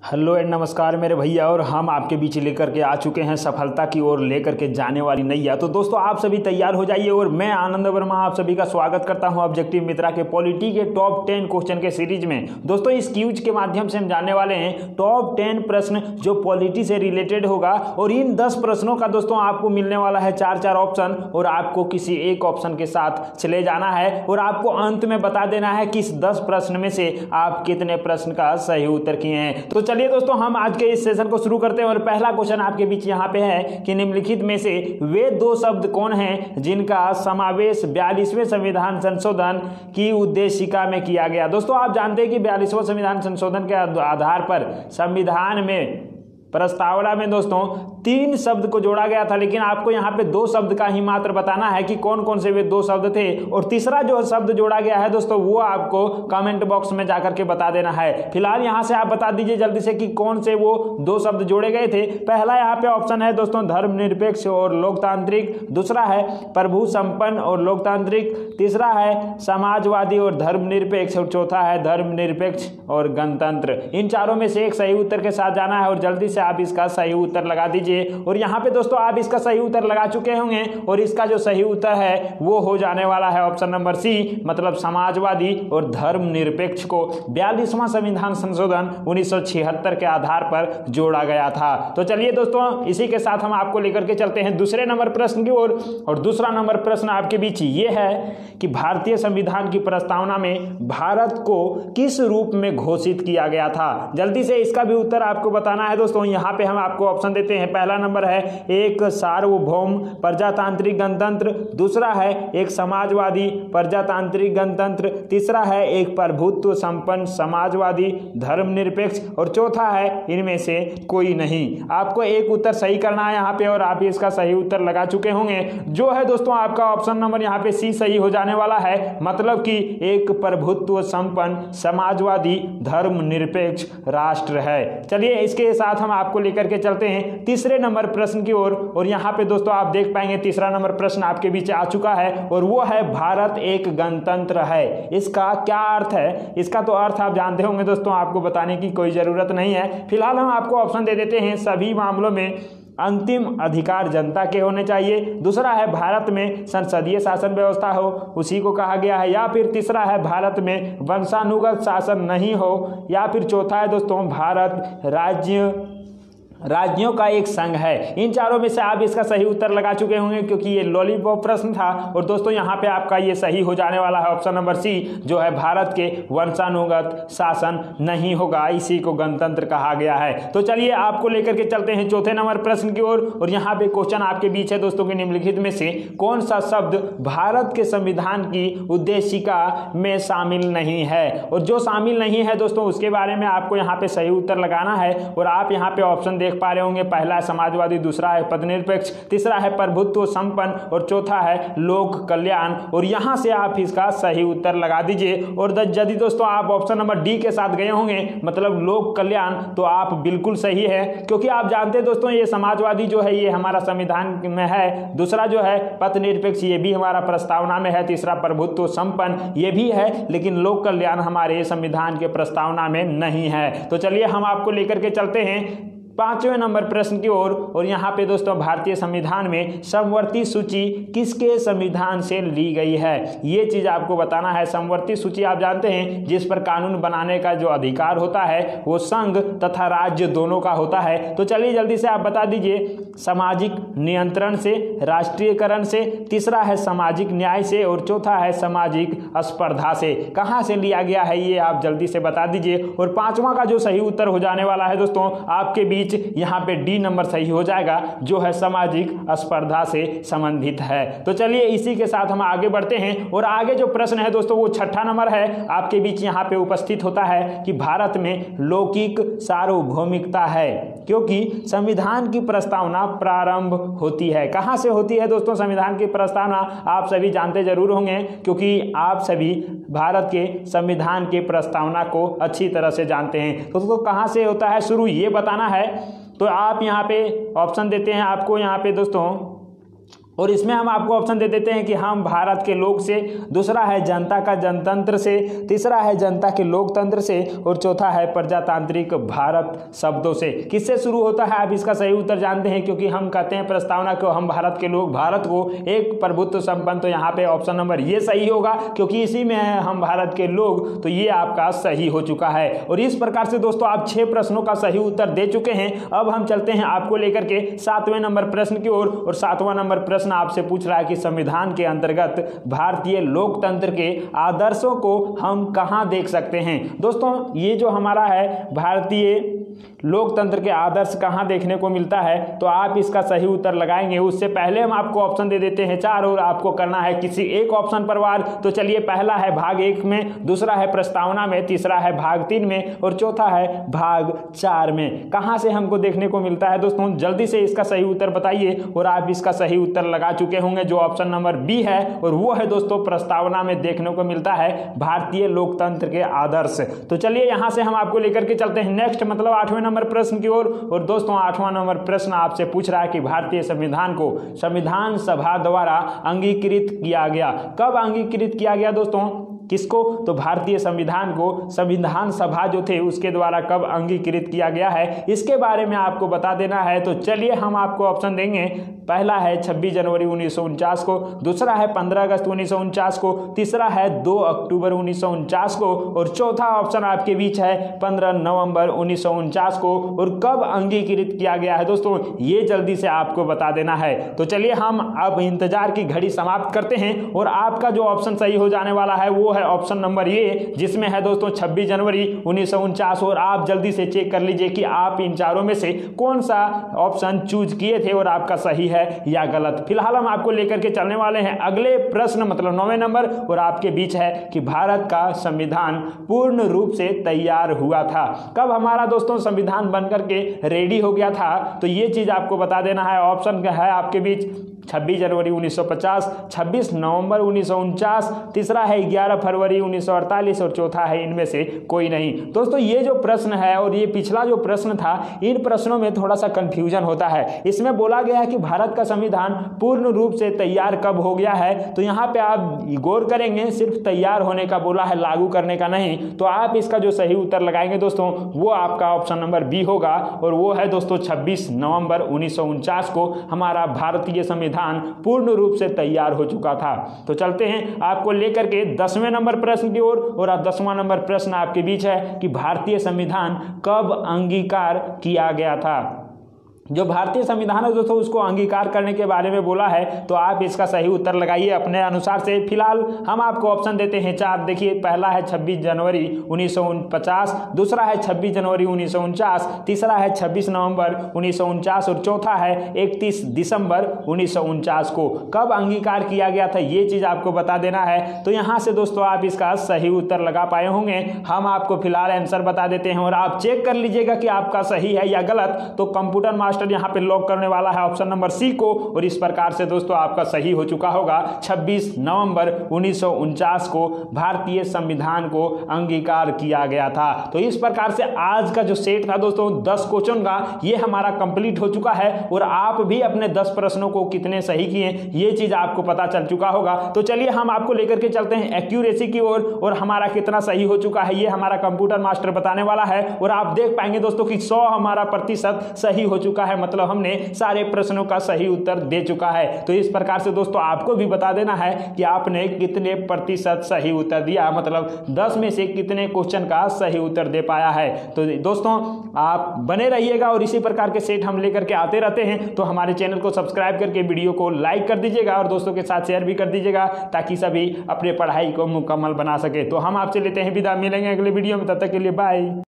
Hello and नमस्कार मेरे भैया, और हम आपके बीच लेकर के आ चुके हैं सफलता की ओर लेकर के जाने वाली नैया। तो दोस्तों आप सभी तैयार हो जाइए और मैं आनंद वर्मा आप सभी का स्वागत करता हूं ऑब्जेक्टिव मित्रा के पॉलिटी के टॉप 10 क्वेश्चन के सीरीज में। दोस्तों इस क्यूज के माध्यम से हम जानने वाले हैं टॉप 10 प्रश्न जो पॉलिटी से रिलेटेड होगा, और इन 10 प्रश्नों का दोस्तों आपको मिलने वाला है 4 ऑप्शन, और आपको किसी एक ऑप्शन के साथ चले जाना है और आपको अंत में बता देना है कि इस 10 प्रश्न में से आप कितने प्रश्न का सही उत्तर किए हैं। तो चलिए दोस्तों हम आज के इस सेशन को शुरू करते हैं और पहला क्वेश्चन आपके बीच यहाँ पे है कि निम्नलिखित में से वे दो शब्द कौन हैं जिनका समावेश 42वें संविधान संशोधन की उद्देशिका में किया गया। दोस्तों आप जानते हैं कि 42वां संविधान संशोधन के आधार पर संविधान में प्रस्तावना में दोस्तों 3 शब्द को जोड़ा गया था, लेकिन आपको यहाँ पे 2 शब्द का ही मात्र बताना है कि कौन कौन से वे 2 शब्द थे, और तीसरा जो शब्द जोड़ा गया है दोस्तों वो आपको कमेंट बॉक्स में जाकर के बता देना है। फिलहाल यहाँ से आप बता दीजिए जल्दी से कि कौन से वो 2 शब्द जोड़े गए थे। पहला यहाँ पे ऑप्शन है दोस्तों धर्मनिरपेक्ष और लोकतांत्रिक, दूसरा है प्रभु संपन्न और लोकतांत्रिक, तीसरा है समाजवादी और धर्मनिरपेक्ष, और चौथा है धर्मनिरपेक्ष और गणतंत्र। इन चारों में से एक सही उत्तर के साथ जाना है और जल्दी से आप इसका सही उत्तर लगा दीजिए। और यहाँ पे दोस्तों आप इसका सही उत्तर लगा चुके होंगे और इसका जो सही उत्तर है वो हो जाने वाला है ऑप्शन नंबर सी, मतलब समाजवादी और धर्मनिरपेक्ष को 42वां संविधान संशोधन 1976 के आधार पर जोड़ा गया था। तो चलिए दोस्तों इसी के साथ हम आपको लेकर के चलते हैं दूसरे नंबर प्रश्न की ओर, और दूसरा नंबर प्रश्न आपके बीच ये है कि भारतीय संविधान की प्रस्तावना में भारत को किस रूप में घोषित किया गया था। जल्दी से इसका भी उत्तर आपको बताना है दोस्तों। यहाँ पे हम आपको ऑप्शन देते हैं। पहला नंबर है एक सार्वभौम प्रजातांत्रिक गणतंत्र, दूसरा है एक समाजवादी प्रजातांत्रिक गणतंत्र, तीसरा है एक प्रभुत्व संपन्न समाजवादी धर्मनिरपेक्ष, और चौथा है इनमें से कोई नहीं। आपको एक उत्तर सही करना है यहाँ पे और आप इसका सही उत्तर लगा चुके होंगे, जो है दोस्तों आपका ऑप्शन नंबर यहाँ पे सी सही हो जाने वाला है, मतलब कि एक प्रभुत्व संपन्न समाजवादी धर्मनिरपेक्ष राष्ट्र है। चलिए इसके साथ हम आपको लेकर के चलते हैं तीसरे नंबर प्रश्न की ओर, और यहाँ पे दोस्तों आप देख पाएंगे तीसरा नंबर प्रश्न आपके बीच आ चुका है, और वो है भारत एक गणतंत्र है। इसका क्या अर्थ है? इसका तो अर्थ आप जानते होंगे दोस्तों, आपको बताने की कोई जरूरत नहीं है। फिलहाल हम आपको ऑप्शन दे देते हैं। सभी मामलों में अंतिम अधिकार जनता के होने चाहिए, दूसरा है भारत में संसदीय शासन व्यवस्था हो, उसी को कहा गया है, या फिर तीसरा है भारत में वंशानुगत शासन नहीं हो, या फिर चौथा है दोस्तों भारत राज्यों का एक संघ है। इन चारों में से आप इसका सही उत्तर लगा चुके होंगे क्योंकि ये लॉलीपॉप प्रश्न था, और दोस्तों यहाँ पे आपका ये सही हो जाने वाला है ऑप्शन नंबर सी, जो है भारत के वंशानुगत शासन नहीं होगा, इसी को गणतंत्र कहा गया है। तो चलिए आपको लेकर के चलते हैं चौथे नंबर प्रश्न की ओर, और यहाँ पे क्वेश्चन आपके बीच है दोस्तों कि निम्नलिखित में से कौन सा शब्द भारत के संविधान की उद्देशिका में शामिल नहीं है, और जो शामिल नहीं है दोस्तों उसके बारे में आपको यहाँ पे सही उत्तर लगाना है। और आप यहाँ पे ऑप्शन देख पा रहे होंगे, पहला है समाजवादी, दूसरा है पदनिरपेक्ष, तीसरा है प्रभुत्व संपन्न, और चौथा है लोक कल्याण, और यहां से आप इसका सही उत्तर लगा दीजिए। और यदि दोस्तों आप ऑप्शन नंबर डी के साथ गए होंगे, मतलब लोक कल्याण, तो आप बिल्कुल सही है, क्योंकि आप जानते हैं दोस्तों ये समाजवादी जो है ये हमारा संविधान में है, दूसरा जो है पदनिरपेक्ष ये भी हमारा प्रस्तावना में है, तीसरा प्रभुत्व संपन्न ये भी है, लेकिन लोक कल्याण हमारे संविधान के प्रस्तावना में नहीं है। तो चलिए हम आपको लेकर के चलते हैं 5वें नंबर प्रश्न की ओर, और यहाँ पे दोस्तों भारतीय संविधान में समवर्ती सूची किसके संविधान से ली गई है, ये चीज आपको बताना है। समवर्ती सूची आप जानते हैं जिस पर कानून बनाने का जो अधिकार होता है वो संघ तथा राज्य दोनों का होता है। तो चलिए जल्दी से आप बता दीजिए। सामाजिक नियंत्रण से, राष्ट्रीयकरण से, तीसरा है सामाजिक न्याय से, और चौथा है सामाजिक स्पर्धा से। कहाँ से लिया गया है ये आप जल्दी से बता दीजिए। और 5वां का जो सही उत्तर हो जाने वाला है दोस्तों आपके बीच यहाँ पे डी नंबर सही हो जाएगा, जो है सामाजिक स्पर्धा से संबंधित है। तो चलिए इसी के साथ हम आगे बढ़ते हैं, और आगे जो प्रश्न है दोस्तों वो 6ठा नंबर है आपके बीच यहाँ पे उपस्थित होता है कि भारत में लौकिक सार्वभौमिकता है क्योंकि संविधान की प्रस्तावना प्रारंभ होती है। कहाँ से होती है दोस्तों संविधान की प्रस्तावना? आप सभी जानते जरूर होंगे क्योंकि आप सभी भारत के संविधान की प्रस्तावना को अच्छी तरह से जानते हैं। तो कहाँ से होता है शुरू, ये बताना है। तो आप यहाँ पे ऑप्शन देते हैं आपको, यहाँ पे दोस्तों और इसमें हम आपको ऑप्शन दे देते हैं कि हम भारत के लोक से, दूसरा है जनता का जनतंत्र से, तीसरा है जनता के लोकतंत्र से और चौथा है प्रजातांत्रिक भारत शब्दों से। किससे शुरू होता है आप इसका सही उत्तर जानते हैं, क्योंकि हम कहते हैं प्रस्तावना को हम भारत के लोग, भारत को एक प्रभुत्व संपन्न, तो यहाँ पे ऑप्शन नंबर ये सही होगा क्योंकि इसी में है हम भारत के लोग, तो ये आपका सही हो चुका है। और इस प्रकार से दोस्तों आप 6 प्रश्नों का सही उत्तर दे चुके हैं। अब हम चलते हैं आपको लेकर के 7वें नंबर प्रश्न की ओर। और 7वां नंबर प्रश्न आपसे पूछ रहा है कि संविधान के अंतर्गत भारतीय लोकतंत्र के आदर्शों को हम कहां देख सकते हैं। दोस्तों ये जो हमारा है भारतीय लोकतंत्र के आदर्श कहां देखने को मिलता है, तो आप इसका सही उत्तर लगाएंगे। उससे पहले हम आपको ऑप्शन दे देते हैं 4 और आपको करना है किसी एक ऑप्शन पर वार। तो चलिए, पहला है भाग 1 में, दूसरा है प्रस्तावना में, तीसरा है भाग 3 में और चौथा है भाग 4 में। कहां से हमको देखने को मिलता है दोस्तों, जल्दी से इसका सही उत्तर बताइए। और आप इसका सही उत्तर लगा चुके होंगे जो ऑप्शन नंबर बी है, और वो है दोस्तों प्रस्तावना में देखने को मिलता है भारतीय लोकतंत्र के आदर्श। तो चलिए यहां से हम आपको लेकर के चलते हैं नेक्स्ट, मतलब 8वें नंबर प्रश्न की ओर। और दोस्तों 8वां नंबर प्रश्न आपसे पूछ रहा है कि भारतीय संविधान को संविधान सभा द्वारा अंगीकृत किया गया। कब अंगीकृत किया गया दोस्तों, किसको, तो भारतीय संविधान को संविधान सभा जो थे उसके द्वारा कब अंगीकृत किया गया है, इसके बारे में आपको बता देना है। तो चलिए हम आपको ऑप्शन देंगे। पहला है 26 जनवरी 1949 को, दूसरा है 15 अगस्त 1949 को, तीसरा है 2 अक्टूबर 1949 को और चौथा ऑप्शन आपके बीच है 15 नवंबर 1949 को। और कब अंगीकृत किया गया है दोस्तों, ये जल्दी से आपको बता देना है। तो चलिए हम अब इंतजार की घड़ी समाप्त करते हैं और आपका जो ऑप्शन सही हो जाने वाला है वो है ऑप्शन नंबर ए, जिसमें है दोस्तों 26 जनवरी 1949। और आप जल्दी से चेक कर लीजिए कि आप इन चारों में से कौन सा ऑप्शन चूज किए थे और आपका सही है या गलत। फिलहाल हम आपको लेकर के चलने वाले हैं अगले प्रश्न, मतलब 9वें नंबर, और आपके बीच है कि भारत का संविधान पूर्ण रूप से तैयार हुआ था। कब हमारा दोस्तों संविधान बनकर के रेडी हो गया था, तो ये चीज आपको बता देना है। ऑप्शन है आपके बीच 26 जनवरी 1950, 26 नवंबर 1949, तीसरा है 11 फरवरी 1948 और चौथा है इनमें से कोई नहीं। दोस्तों ये जो प्रश्न है और ये पिछला जो प्रश्न था, इन प्रश्नों में थोड़ा सा कंफ्यूजन होता है। इसमें बोला गया है कि भारत का संविधान पूर्ण रूप से तैयार कब हो गया है, तो यहाँ पे आप गौर करेंगे सिर्फ तैयार होने का बोला है, लागू करने का नहीं। तो आप इसका जो सही उत्तर लगाएंगे दोस्तों वो आपका ऑप्शन नंबर बी होगा, और वो है दोस्तों 26 नवंबर 1949 को हमारा भारतीय संविधान पूर्ण रूप से तैयार हो चुका था। तो चलते हैं आपको लेकर के 10वें नंबर प्रश्न की ओर। और 10वां नंबर प्रश्न आपके बीच है कि भारतीय संविधान कब अंगीकार किया गया था। जो भारतीय संविधान है दोस्तों उसको अंगीकार करने के बारे में बोला है, तो आप इसका सही उत्तर लगाइए अपने अनुसार से। फिलहाल हम आपको ऑप्शन देते हैं 4। देखिए, पहला है 26 जनवरी 1950, दूसरा है 26 जनवरी 1949, तीसरा है 26 नवंबर 1949 और चौथा है 31 दिसंबर 1949 को। कब अंगीकार किया गया था ये चीज आपको बता देना है। तो यहाँ से दोस्तों आप इसका सही उत्तर लगा पाए होंगे। हम आपको फिलहाल आंसर बता देते हैं और आप चेक कर लीजिएगा कि आपका सही है या गलत। तो कंप्यूटर मास्टर यहां पे लॉक करने वाला है ऑप्शन नंबर सी को, और इस प्रकार से दोस्तों आपका सही हो चुका होगा। 26 नवंबर 1949 को भारतीय संविधान को अंगीकार किया गया था। तो इस प्रकार से आज का जो सेट था दोस्तों 10 क्वेश्चन का, ये हमारा कंप्लीट हो चुका है। और आप भी अपने 10 प्रश्नों को कितने सही किए ये चीज आपको पता चल चुका होगा। तो चलिए हम आपको लेकर के चलते हैं एक्यूरेसी की ओर, और हमारा कितना सही हो चुका है ये हमारा कंप्यूटर मास्टर बताने वाला है। और आप देख पाएंगे दोस्तों कि 100 हमारा प्रतिशत सही हो चुका है, मतलब हमने सारे प्रश्नों का सही उत्तर दे चुका है। तो इस प्रकार से दोस्तों आपको भी बता देना है कि आपने कितने प्रतिशत सही उत्तर दिया, मतलब 10 में से कितने क्वेश्चन का सही उत्तर दे पाया है। तो दोस्तों आप बने रहिएगा और इसी प्रकार के सेट हम लेकर के आते रहते हैं। तो हमारे चैनल को सब्सक्राइब करके वीडियो को लाइक कर दीजिएगा और दोस्तों के साथ शेयर भी कर दीजिएगा, ताकि सभी अपने पढ़ाई को मुकम्मल बना सके। तो हम आपसे लेते हैं विदा, मिलेंगे अगले वीडियो में, तब तक के लिए बाय।